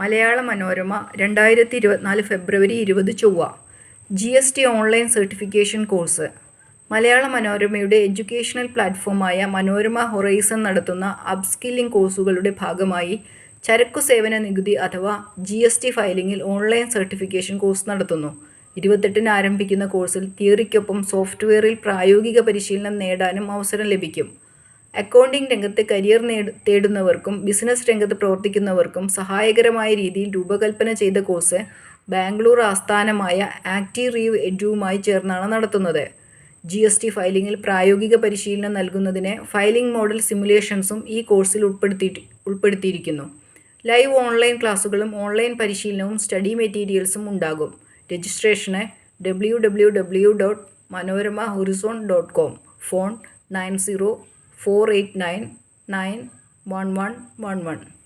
മലയാള മനോരമ 2024 ഫെബ്രുവരി 20 ചൊവ്വ. GST online certification course. മലയാള മനോരമയുടെ educational പ്ലാറ്റ്ഫോമായ Manorama horizon നടത്തുന്ന അപ്സ്കില്ലിംഗ് കോഴ്സുകളുടെ ഭാഗമായി ചരക്കു സേവന നികുതി അഥവാ GST ഫയലിംഗിൽ ഓൺലൈൻ സർട്ടിഫിക്കേഷൻ കോഴ്സ് നടത്തുന്നു. 28-ന് ആരംഭിക്കുന്ന കോഴ്സിൽ തിയറിക്കൊപ്പം സോഫ്റ്റ്വെയറിൽ പ്രായോഗിക പരിശീലനം നേടാനും അവസരം ലഭിക്കും. അക്കൗണ്ടിംഗ് രംഗത്ത് കരിയർ തേടുന്നവർക്കും ബിസിനസ് രംഗത്ത് പ്രവർത്തിക്കുന്നവർക്കും സഹായകരമായ രീതിയിൽ രൂപകൽപ്പന ചെയ്ത കോഴ്സ് ബാംഗ്ലൂർ ആസ്ഥാനമായ ആക്റ്റീവ് റീവ് എഡ്യുവുമായി ചേർന്നാണ് നടത്തുന്നത്. GST ഫയലിംഗിൽ പ്രായോഗിക പരിശീലനം നൽകുന്നതിന് ഫയലിംഗ് മോഡൽ സിമുലേഷൻസും ഈ കോഴ്സിൽ ഉൾപ്പെടുത്തിയിരിക്കുന്നു. ലൈവ് ഓൺലൈൻ ക്ലാസുകളും ഓൺലൈൻ പരിശീലനവും സ്റ്റഡി മെറ്റീരിയൽസും ഉണ്ടാകും. Registration www.manoramahorizon.com. ഫോൺ 9048991111.